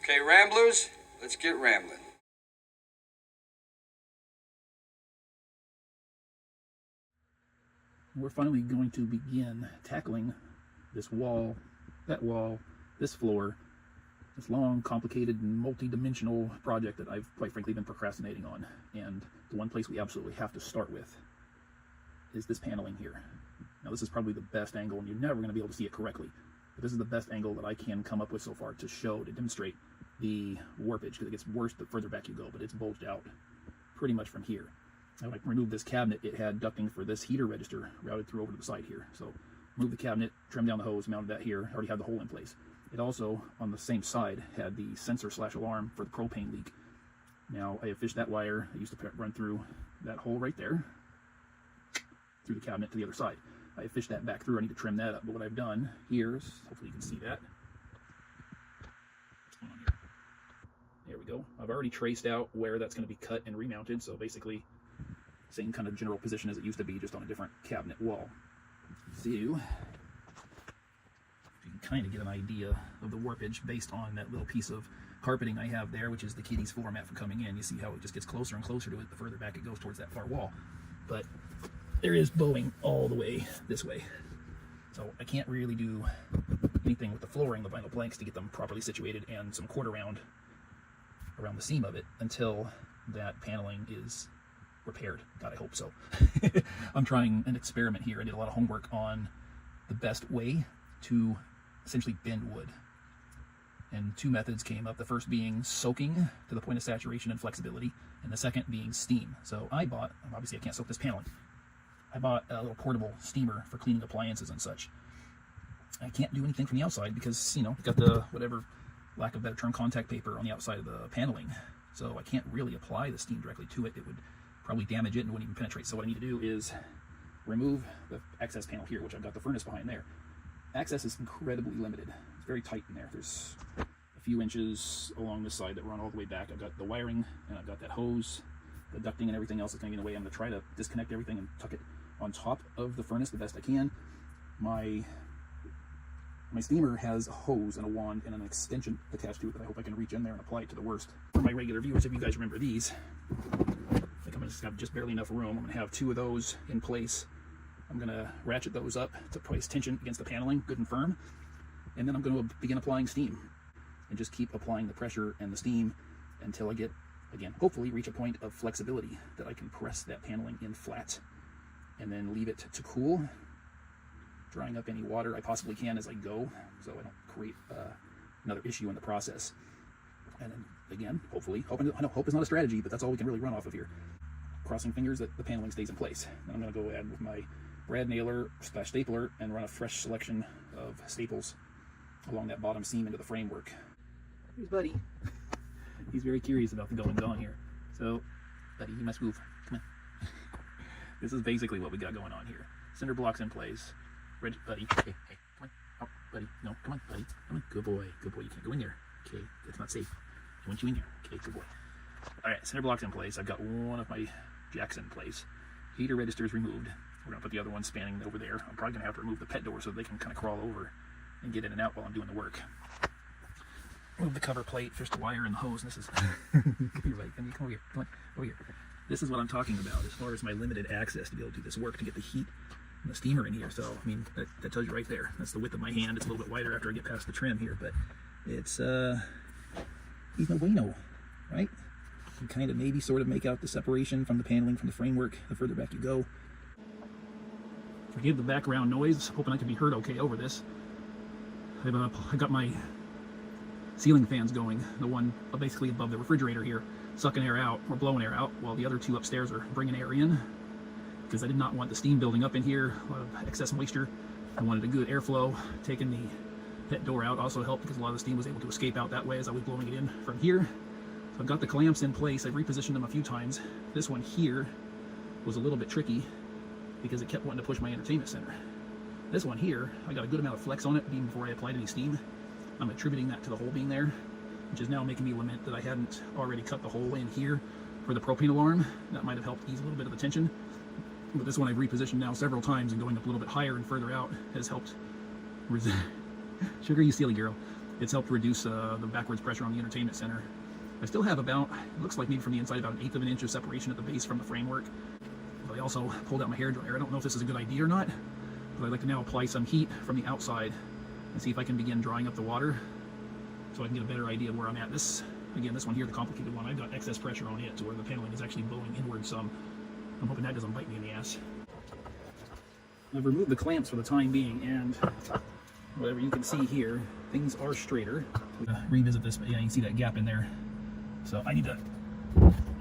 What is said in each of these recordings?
Okay, Ramblers, let's get rambling. We're finally going to begin tackling this wall, that wall, this floor, this long, complicated, and multi-dimensional project that I've quite frankly been procrastinating on. And the one place we absolutely have to start with is this paneling here. Now this is probably the best angle, and you're never going to be able to see it correctly, but this is the best angle that I can come up with so far to demonstrate the warpage, because it gets worse the further back you go, but it's bulged out pretty much from here. Now, when I removed this cabinet, it had ducting for this heater register routed through over to the side here. So moved the cabinet, trimmed down the hose, mounted that here, already had the hole in place. It also, on the same side, had the sensor/alarm for the propane leak. Now, I have fished that wire. I used to run through that hole right there, through the cabinet to the other side. I have fished that back through. I need to trim that up. But what I've done here is, hopefully you can see that. What's going on here? There we go. I've already traced out where that's going to be cut and remounted. So basically, same kind of general position as it used to be, just on a different cabinet wall. So you can kind of get an idea of the warpage based on that little piece of carpeting I have there, which is the kitty's floor mat for coming in. You see how it just gets closer and closer to it the further back it goes towards that far wall. But there is bowing all the way this way. So I can't really do anything with the flooring, the vinyl planks, to get them properly situated, and some quarter round around the seam of it until that paneling is repaired. God, I hope so. I'm trying an experiment here. I did a lot of homework on the best way to essentially bend wood. And two methods came up. The first being soaking to the point of saturation and flexibility, and the second being steam. So I bought, obviously I can't soak this paneling, I bought a little portable steamer for cleaning appliances and such. I can't do anything from the outside because, you know, got the, whatever, lack of better term, contact paper on the outside of the paneling. So I can't really apply the steam directly to it. It would probably damage it and wouldn't even penetrate. So what I need to do is remove the access panel here, which I've got the furnace behind there. Access is incredibly limited. It's very tight in there. There's a few inches along this side that run all the way back. I've got the wiring, and I've got that hose, the ducting, and everything else that's going to get in the way. I'm going to try to disconnect everything and tuck it on top of the furnace the best I can. My steamer has a hose and a wand and an extension attached to it that I hope I can reach in there and apply it to the worst. For my regular viewers, if you guys remember these, I think I'm going to have just barely enough room. I'm going to have two of those in place. I'm going to ratchet those up to place tension against the paneling, good and firm. And then I'm going to begin applying steam and just keep applying the pressure and the steam until I get, again, hopefully reach a point of flexibility that I can press that paneling in flat and then leave it to cool, drying up any water I possibly can as I go, so I don't create another issue in the process. And then again, hopefully, hope is not a strategy, but that's all we can really run off of here. Crossing fingers that the paneling stays in place. Then I'm going to go ahead with my brad nailer / stapler and run a fresh selection of staples along that bottom seam into the framework. Here's Buddy. He's very curious about the goings on here. So, Buddy, you must move. Come on. This is basically what we got going on here. Cinder blocks in place. Buddy, hey, come on. Oh, Buddy, no, come on, Buddy. Come on, good boy, you can't go in there. Okay, it's not safe. I want you in here. Okay, good boy. All right, cinder blocks in place. I've got one of my jacks in place. Heater registers removed. We're gonna put the other one spanning over there. I'm probably gonna have to remove the pet door so they can kind of crawl over and get in and out while I'm doing the work. Move the cover plate, fish the wire and the hose. This is, you're right, come over here, come on, over here. This is what I'm talking about as far as my limited access to be able to do this work, to get the heat and the steamer in here. So, I mean, that tells you right there. That's the width of my hand. It's a little bit wider after I get past the trim here, but it's, he's no bueno, right? You kind of maybe sort of make out the separation from the paneling, from the framework, the further back you go. Forgive the background noise, hoping I can be heard okay over this. I got my ceiling fans going, the one basically above the refrigerator here, sucking air out or blowing air out, while the other two upstairs are bringing air in, because I did not want the steam building up in here, a lot of excess moisture. I wanted a good airflow. Taking the pet door out also helped because a lot of the steam was able to escape out that way as I was blowing it in from here. So I've got the clamps in place. I've repositioned them a few times. This one here was a little bit tricky because it kept wanting to push my entertainment center. This one here, I got a good amount of flex on it even before I applied any steam. I'm attributing that to the hole being there, which is now making me lament that I hadn't already cut the hole in here for the propane alarm. That might have helped ease a little bit of the tension. But this one I've repositioned now several times, and going up a little bit higher and further out has helped. Sugar, you silly girl. It's helped reduce the backwards pressure on the entertainment center. I still have about, it looks like maybe from the inside, about 1/8 of an inch of separation at the base from the framework. But I also pulled out my hairdryer. I don't know if this is a good idea or not, but I'd like to now apply some heat from the outside and see if I can begin drying up the water so I can get a better idea of where I'm at. This, again, this one here, the complicated one, I've got excess pressure on it to where the paneling is actually blowing inward some. I'm hoping that doesn't bite me in the ass. I've removed the clamps for the time being, and whatever you can see here, things are straighter. Revisit this, but yeah, you can see that gap in there. So I need to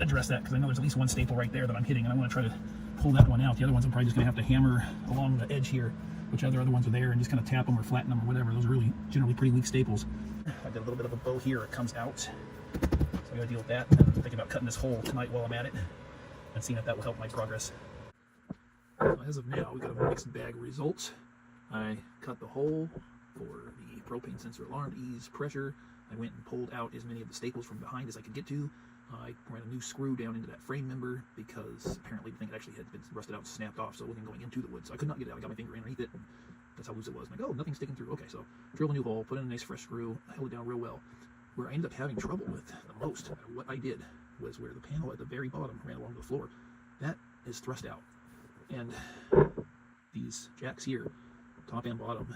address that because I know there's at least one staple right there that I'm hitting, and I want to try to pull that one out. The other ones I'm probably just going to have to hammer along the edge here, which other ones are there, and just kind of tap them or flatten them or whatever. Those are really generally pretty weak staples. I've got a little bit of a bow here. It comes out, so I got to deal with that. I'm thinking about cutting this hole tonight while I'm at it and seeing if that will help my progress. As of now, we got a mixed bag results. I cut the hole for the propane sensor alarm to ease pressure. I went and pulled out as many of the staples from behind as I could get to. I ran a new screw down into that frame member because apparently the thing actually had been rusted out and snapped off, so it wasn't going into the wood. So I could not get it out. I got my finger underneath it, and that's how loose it was. I'm like, oh, nothing's sticking through. Okay, so drilled a new hole, put in a nice fresh screw, held it down real well. Where I ended up having trouble with the most, what I did, was where the panel at the very bottom ran along the floor. That is thrust out. And these jacks here, top and bottom,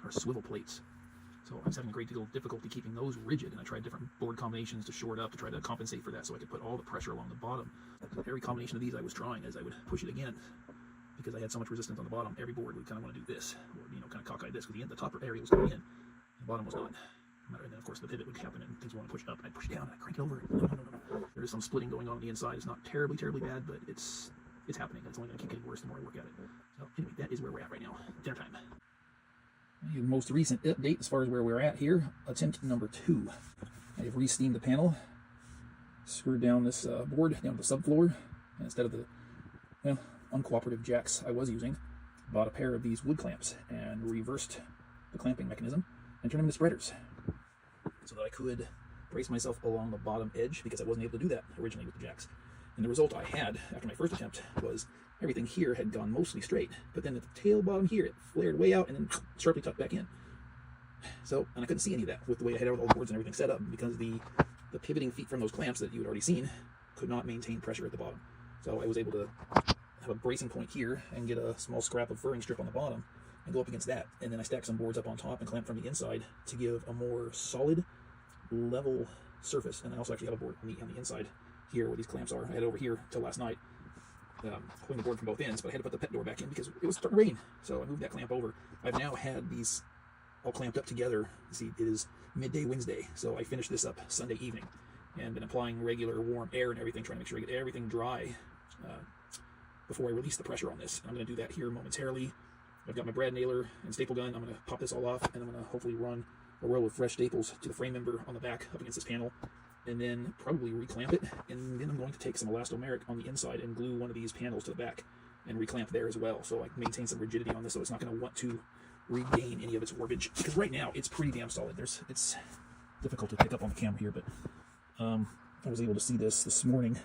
are swivel plates. So I was having a great deal of difficulty keeping those rigid, and I tried different board combinations to shore it up to try to compensate for that so I could put all the pressure along the bottom. Every combination of these I was trying as I would push it again, because I had so much resistance on the bottom. Every board would kind of want to do this, or kind of cockeye this, because the top area was going in, the bottom was not. And then of course the pivot would happen and things would want to push it up, and I'd push it down, and I'd crank it over. No. There is some splitting going on the inside. It's not terribly bad, but it's happening. It's only going to keep getting worse the more I work at it. So anyway, that is where we're at right now. Dinner time. The most recent update as far as where we're at here, attempt number 2. I have re-steamed the panel, screwed down this board down to the subfloor, and instead of the uncooperative jacks I was using, bought a pair of these wood clamps and reversed the clamping mechanism and turned them into spreaders so that I could brace myself along the bottom edge, because I wasn't able to do that originally with the jacks. And the result I had after my first attempt was everything here had gone mostly straight, but then at the tail bottom here, it flared way out and then sharply tucked back in. So, and I couldn't see any of that with the way I had all the boards and everything set up, because the pivoting feet from those clamps that you had already seen could not maintain pressure at the bottom. So I was able to have a bracing point here and get a small scrap of furring strip on the bottom and go up against that. And then I stacked some boards up on top and clamped from the inside to give a more solid, level surface. And I also actually have a board on the inside here where these clamps are. I had it over here till last night, pulling the board from both ends, but I had to put the pet door back in because it was starting to rain. So I moved that clamp over. I've now had these all clamped up together. You see, it is midday Wednesday, so I finished this up Sunday evening and been applying regular warm air and everything, trying to make sure I get everything dry before I release the pressure on this. And I'm going to do that here momentarily. I've got my brad nailer and staple gun. I'm going to pop this all off, and I'm going to hopefully run a row of fresh staples to the frame member on the back up against this panel, and then probably reclamp it. And then I'm going to take some elastomeric on the inside and glue one of these panels to the back and reclamp there as well, so I can maintain some rigidity on this, so it's not going to want to regain any of its warpage, because right now it's pretty damn solid. It's difficult to pick up on the camera here, but I was able to see this morning.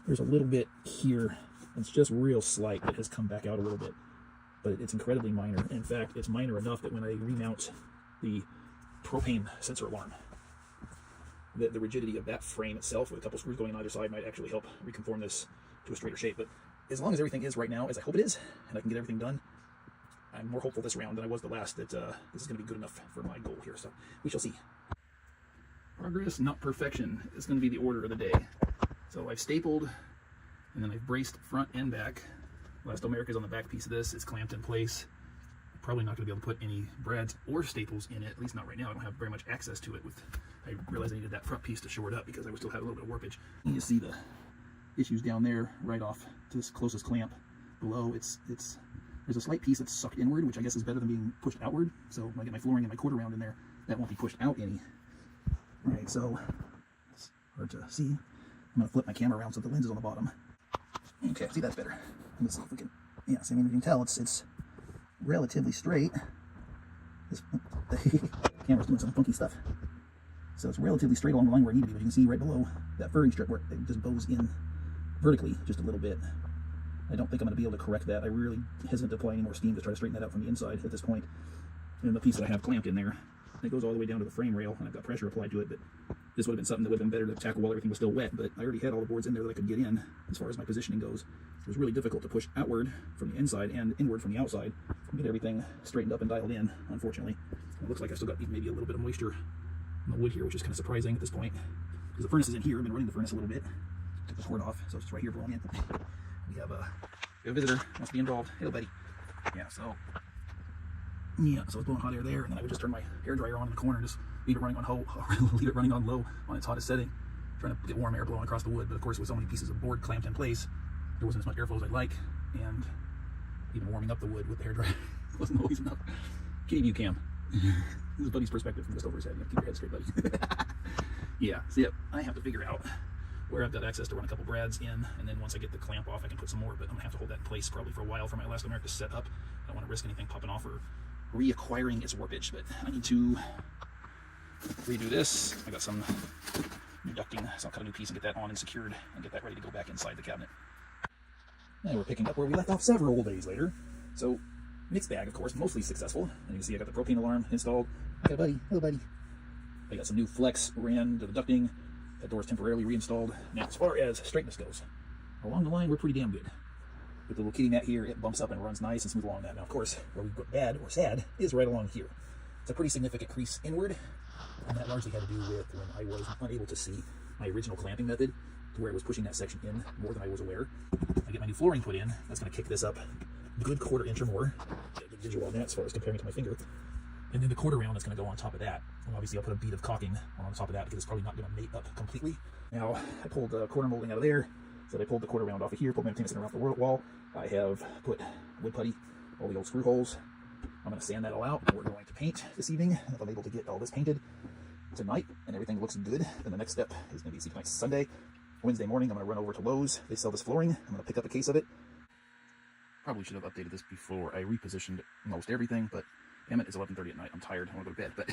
There's a little bit here, it's just real slight, that has come back out a little bit, but it's incredibly minor. In fact, it's minor enough that when I remount the propane sensor alarm, the rigidity of that frame itself with a couple screws going on either side might actually help reconform this to a straighter shape. But as long as everything is right now as I hope it is, and I can get everything done, I'm more hopeful this round than I was the last that this is going to be good enough for my goal here. So we shall see. Progress, not perfection, is going to be the order of the day. So I've stapled, and then I've braced front and back. Elastomeric is on the back piece of this. It's clamped in place. I'm probably not going to be able to put any brads or staples in it, at least not right now. I don't have very much access to it. I realized I needed that front piece to shore it up because I still had a little bit of warpage. You can see the issues down there right off to this closest clamp. Below, there's a slight piece that's sucked inward, which I guess is better than being pushed outward. So when I get my flooring and my quarter round in there, that won't be pushed out any. All right, so it's hard to see. I'm going to flip my camera around so the lens is on the bottom. Okay, see, that's better. Let's see if we can, yeah, so I mean, you can tell it's relatively straight. The camera's doing some funky stuff. So it's relatively straight along the line where I need to be, but you can see right below that furring strip where it just bows in vertically just a little bit. I don't think I'm going to be able to correct that. I really hesitant to apply any more steam to try to straighten that out from the inside at this point. And the piece that I have clamped in there It goes all the way down to the frame rail, and I've got pressure applied to it, but this would have been something that would have been better to tackle while everything was still wet, but I already had all the boards in there that I could get in as far as my positioning goes. It was really difficult to push outward from the inside and inward from the outside and get everything straightened up and dialed in, unfortunately. It looks like I've still got maybe a little bit of moisture in the wood here, which is kind of surprising at this point, because the furnace is in here. I've been running the furnace a little bit. Took the cord off, so it's right here blowing in. We have a visitor wants to be involved. Hello, buddy. Yeah, so it's blowing hot air there, and then I would just turn my hairdryer on in the corner and just leave it running on leave it running on low on its hottest setting, trying to get warm air blowing across the wood. But of course, with so many pieces of board clamped in place, there wasn't as much airflow as I'd like, and even warming up the wood with the hairdryer wasn't always enough. Kitty view cam. This is Buddy's perspective from just over his head. You have to keep your head straight, buddy. Yeah, so yep, I have to figure out where I've got access to run a couple brads in, and then once I get the clamp off, I can put some more, but I'm gonna have to hold that in place probably for a while for my elastomeric to set up. I don't want to risk anything popping off or reacquiring its warpage, but I need to redo this. I got some new ducting, so I'll cut a new piece and get that on and secured and get that ready to go back inside the cabinet. And we're picking up where we left off several days later. So, mixed bag, of course, mostly successful. And you can see I got the propane alarm installed. Okay, buddy. Hello, buddy. I got some new flex ran to the ducting. That door's temporarily reinstalled. Now, as far as straightness goes, along the line, we're pretty damn good. With the little kitty mat here, it bumps up and runs nice and smooth along that. Now, of course, where we got bad or sad is right along here. It's a pretty significant crease inward, and that largely had to do with when I was unable to see my original clamping method, to where it was pushing that section in more than I was aware. I get my new flooring put in. That's going to kick this up a good 1/4 inch or more. Get a good visual on that as far as comparing to my finger. And then the quarter round is going to go on top of that. And obviously I'll put a bead of caulking on top of that because it's probably not going to mate up completely. Now, I pulled the corner molding out of there. So I pulled the quarter round off of here, pulled my maintenance center off the wall. I have put wood putty, all the old screw holes. I'm going to sand that all out. We're going to paint this evening. And if I'm able to get all this painted tonight and everything looks good, then the next step is going to be, see, tonight's Sunday. Wednesday morning, I'm going to run over to Lowe's. They sell this flooring. I'm going to pick up a case of it. Probably should have updated this before I repositioned most everything, but damn it, it's 11:30 at night. I'm tired. I want to go to bed, but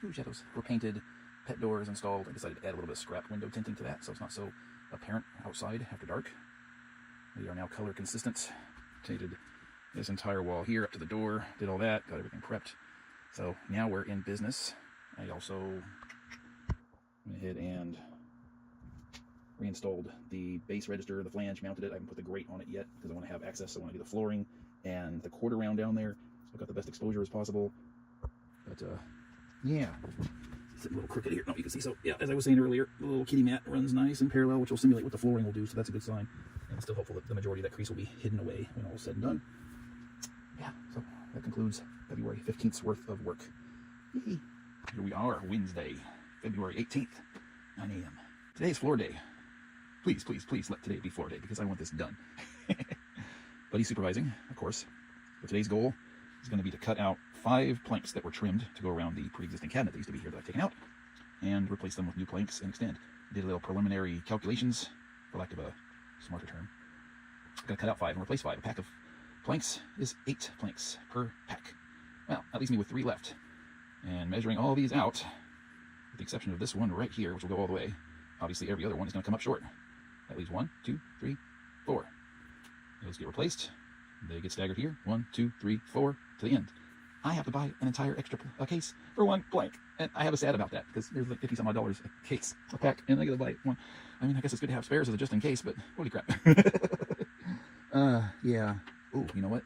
ooh, shadows were painted. Pet doors installed. I decided to add a little bit of scrap window tinting to that, so it's not so apparent outside after dark. We are now color consistent. Painted this entire wall here up to the door. Did all that. Got everything prepped. So now we're in business. I also went ahead and reinstalled the base register, the flange, mounted it. I haven't put the grate on it yet because I want to have access. I want to do the flooring and the quarter round down there. So I've got the best exposure as possible. But yeah, it's a little crooked here. No, you can see. So yeah, as I was saying earlier, the little kitty mat runs nice and parallel, which will simulate what the flooring will do. So that's a good sign. And I'm still hopeful that the majority of that crease will be hidden away when all is said and done. Yeah, so that concludes February 15th's worth of work. Yay. Here we are, Wednesday, February 18th, 9 a.m. Today is floor day. Please, please, please let today be floor day because I want this done. But he's supervising, of course. But today's goal is going to be to cut out 5 planks that were trimmed to go around the pre-existing cabinet that used to be here that I've taken out and replace them with new planks and extend. Did a little preliminary calculations, for lack of a smarter term. I'm going to cut out 5 and replace 5. A pack of planks is 8 planks per pack. Well, that leaves me with 3 left. And measuring all these out, with the exception of this one right here, which will go all the way, obviously every other one is going to come up short. That leaves 1, 2, 3, 4. Those get replaced. They get staggered here. 1, 2, 3, 4 to the end. I have to buy an entire extra case for 1 plank. And I have a sad about that because there's like $50 some odd a case, a pack, and I got to buy 1. I mean, I guess it's good to have spares as a just in case, but holy crap. Yeah. Oh, you know what?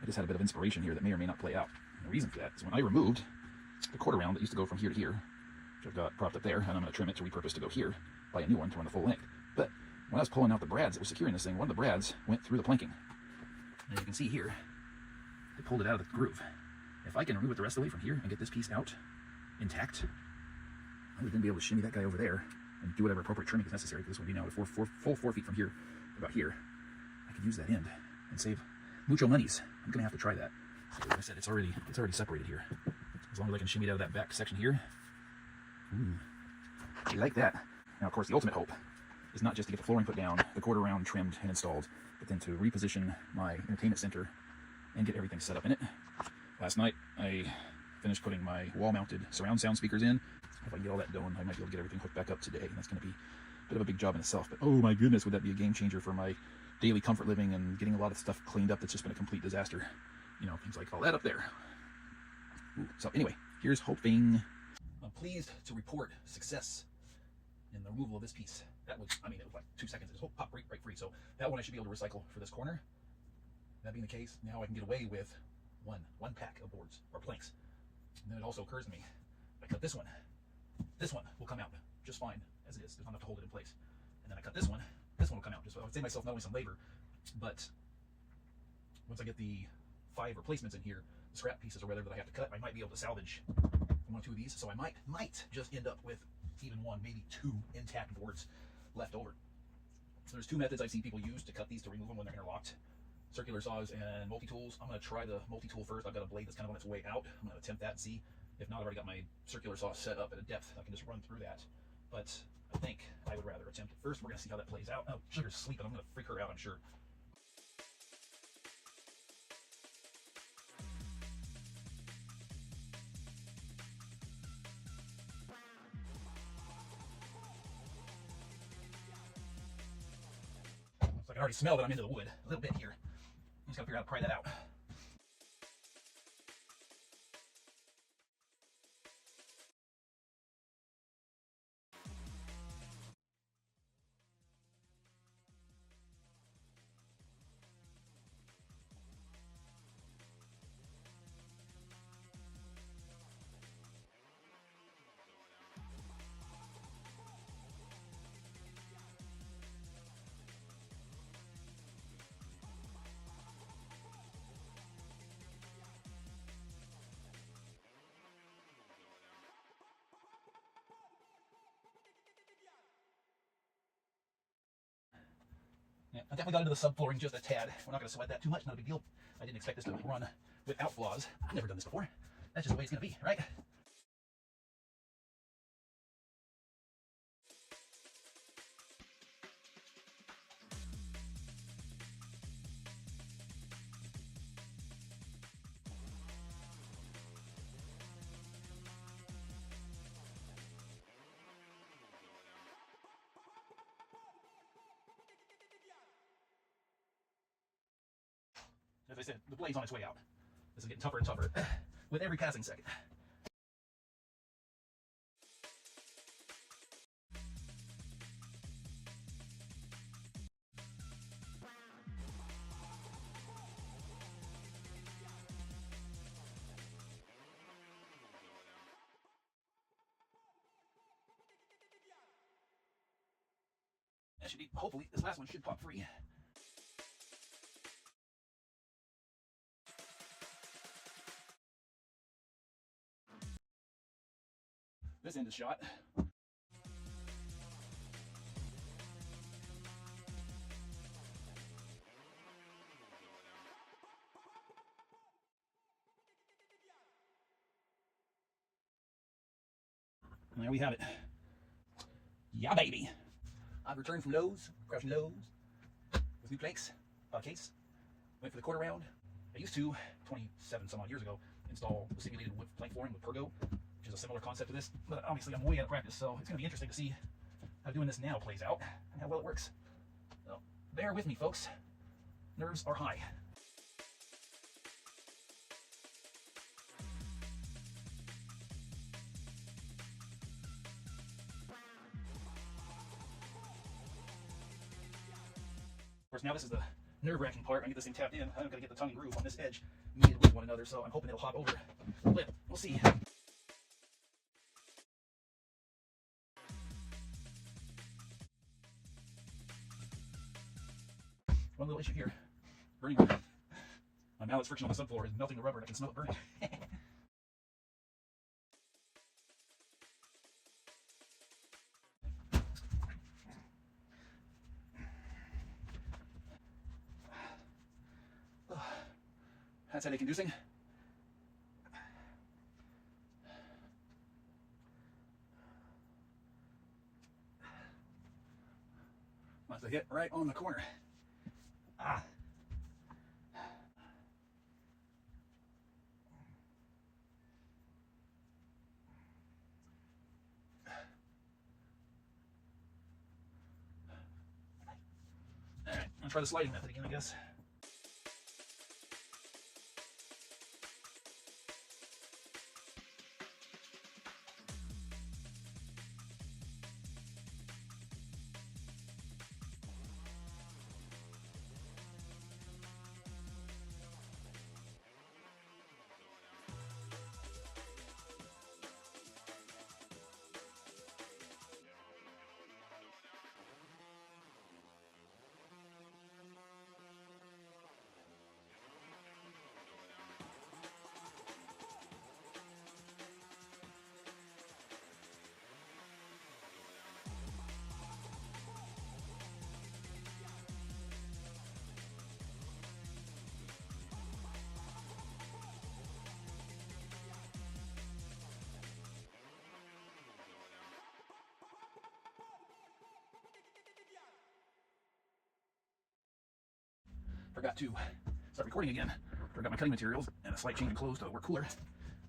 I just had a bit of inspiration here that may or may not play out. And the reason for that is when I removed the quarter round that used to go from here to here, which I've got propped up there, and I'm going to trim it to repurpose to go here, buy a new one to run the full length. But when I was pulling out the brads that was securing this thing, one of the brads went through the planking. And you can see here, I pulled it out of the groove. If I can remove it the rest of the way from here and get this piece out intact, I would then be able to shimmy that guy over there and do whatever appropriate trimming is necessary, because this would be now at full 4 feet from here, about here. I could use that end and save mucho monies. I'm going to have to try that. So, like I said, it's already separated here. As long as I can shimmy it out of that back section here. Ooh, I like that. Now, of course, the ultimate hope is not just to get the flooring put down, the quarter round trimmed and installed, but then to reposition my entertainment center and get everything set up in it. Last night, I finished putting my wall-mounted surround sound speakers in. If I can get all that done, I might be able to get everything hooked back up today, and that's going to be a bit of a big job in itself. But oh my goodness, would that be a game changer for my daily comfort living and getting a lot of stuff cleaned up that's just been a complete disaster. You know, things like all that up there. Ooh, so anyway, Here's hoping. I'm pleased to report success in the removal of this piece. That was, I mean, it was like 2 seconds. It just popped right free. So that one I should be able to recycle for this corner. That being the case, now I can get away with one pack of boards or planks. And then it also occurs to me, if I cut this one will come out just fine as it is. There's not enough to hold it in place. And then I cut this one will come out just. I would save myself not only some labor, but once I get the 5 replacements in here, the scrap pieces or whatever that I have to cut, I might be able to salvage 1 or 2 of these. So I might just end up with even 1, maybe 2 intact boards left over. So there's 2 methods I've seen people use to cut these to remove them when they're interlocked: circular saws and multi-tools. I'm going to try the multi-tool first. I've got a blade that's kind of on its way out. I'm going to attempt that and see. If not, I've already got my circular saw set up at a depth. I can just run through that. But I think I would rather attempt it first. We're going to see how that plays out. Oh, Sugar's sleeping. I'm going to freak her out, I'm sure. Looks like I already smell that I'm into the wood a little bit here. I'm just got to figure out how to pry that out. Yeah, I definitely got into the subflooring just a tad. We're not going to sweat that too much, not a big deal. I didn't expect this to run without flaws. I've never done this before. That's just the way it's going to be, right? As I said, the blade's on its way out. This is getting tougher and tougher with every passing second. That should be, hopefully, this last one should pop free. This end is shot. And there we have it. Yeah, baby. I've returned from Lowe's, crushing Lowe's, with new planks, case. Went for the quarter round. I used to, 27 some odd years ago, install the simulated wood plank flooring with Pergo, which is a similar concept to this, but obviously I'm way out of practice, so it's going to be interesting to see how doing this now plays out and how well it works. So bear with me, folks. Nerves are high. Of course, now this is the nerve-wracking part. I get this thing tapped in. I'm going to get the tongue and groove on this edge mated with one another, so I'm hoping it'll hop over the lip. We'll see. One little issue here. Burning rubber. My mallet's friction on the subfloor is melting the rubber and I can smell it burning. That's headache inducing. Must have hit right on the corner. Ah. All right, I'll try the sliding method again, I guess. forgot to start recording again. Forgot my cutting materials and a slight change in clothes to work cooler.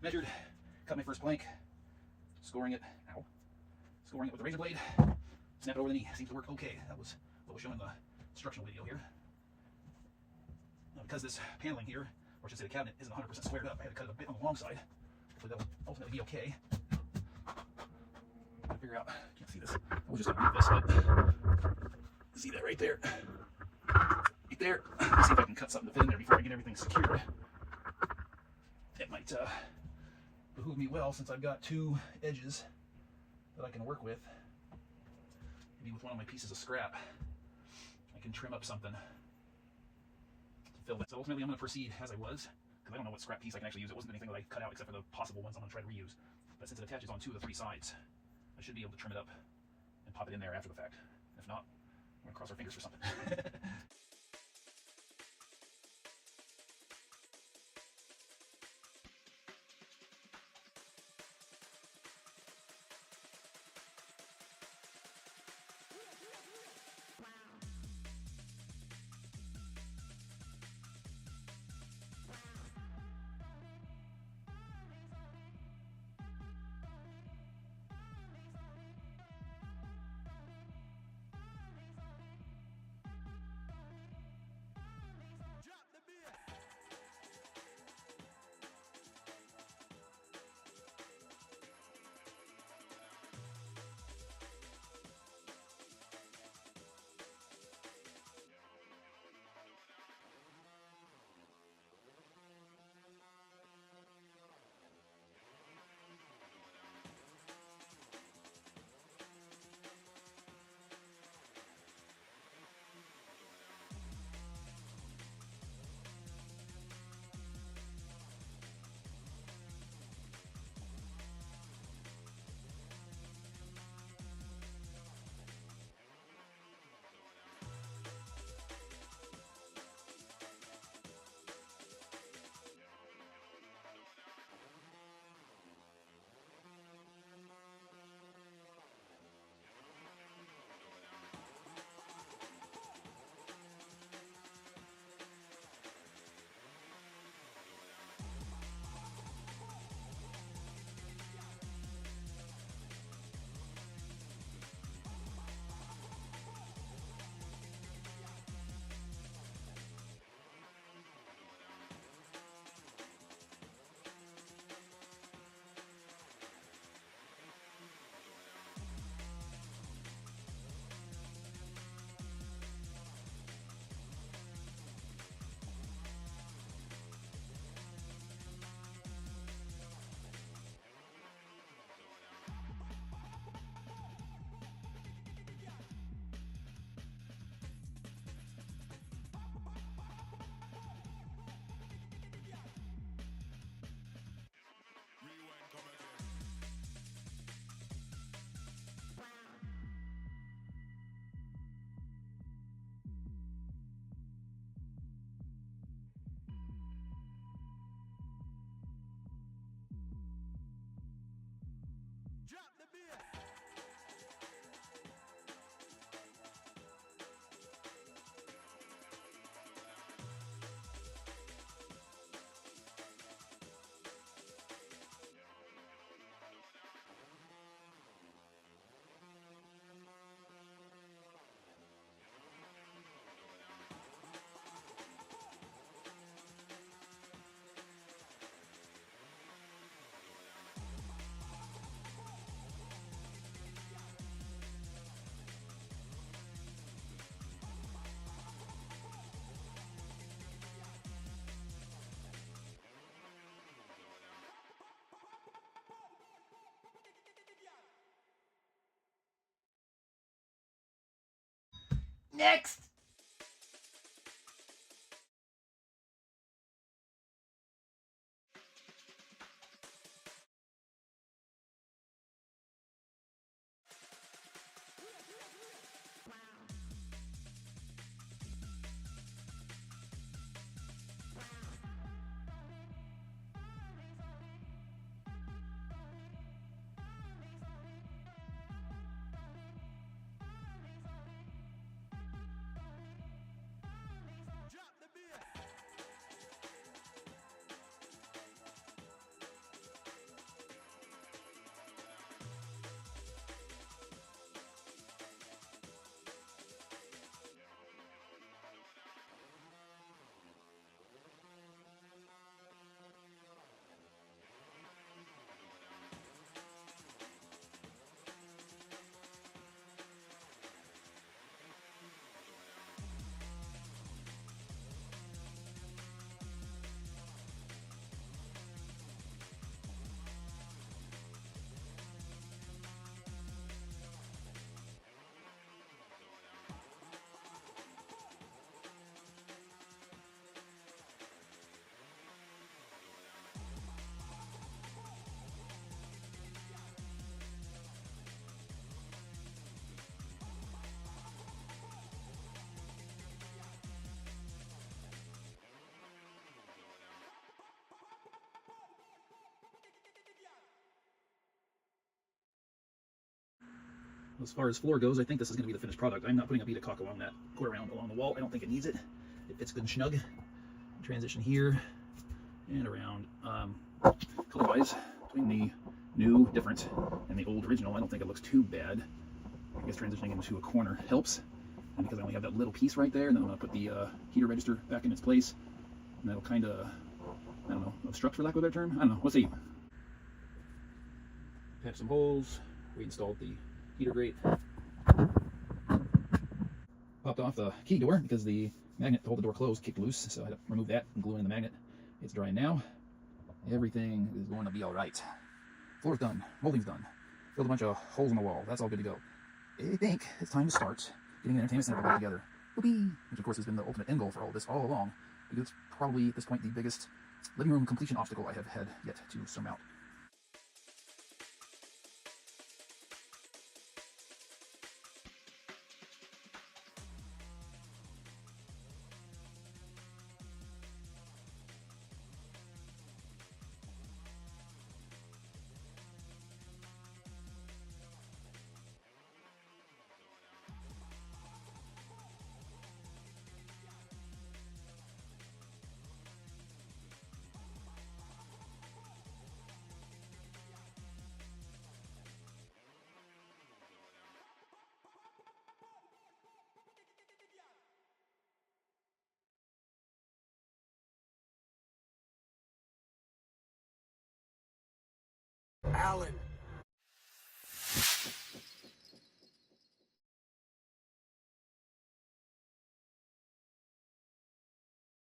Measured, cut my first plank, scoring it with a razor blade, snap it over the knee. Seems to work okay. That was what was shown in the instructional video here. Now, because this paneling here, or I should say the cabinet, isn't 100% squared up, I had to cut it a bit on the long side. Hopefully that will ultimately be okay. Trying to figure out, can't see this. I was just going to leave this, but see that right there? Right there. Let's see if I can cut something to fit in there before I get everything secured. It might behoove me well, since I've got two edges that I can work with. Maybe with one of my pieces of scrap, I can trim up something to fill it. So ultimately I'm going to proceed as I was, because I don't know what scrap piece I can actually use. It wasn't anything that I cut out except for the possible ones I'm going to try to reuse. But since it attaches on 2 of the 3 sides, I should be able to trim it up and pop it in there after the fact. If not, I'm going to cross our fingers for something. Next! as far as floor goes, I think this is going to be the finished product. I'm not putting a bead of caulk along that quarter round along the wall. I don't think it needs it. It fits good and snug. Transition here and around. Color-wise, between the new, different, and the old original, I don't think it looks too bad. I guess transitioning into a corner helps. And because I only have that little piece right there, and then I'm going to put the heater register back in its place. And that'll kind of, I don't know, obstruct for lack of a better term? I don't know. We'll see. Patch some holes. Reinstalled the heater grate. Popped off the key door because the magnet to hold the door closed kicked loose, so I had to remove that and glue in the magnet. It's drying now. Everything is going to be all right. Floor's done. Molding's done. Filled a bunch of holes in the wall. That's all good to go. I think it's time to start getting the entertainment center back together. Whoopee! Which of course has been the ultimate end goal for all this all along, because it's probably at this point the biggest living room completion obstacle I have had yet to surmount. Alan.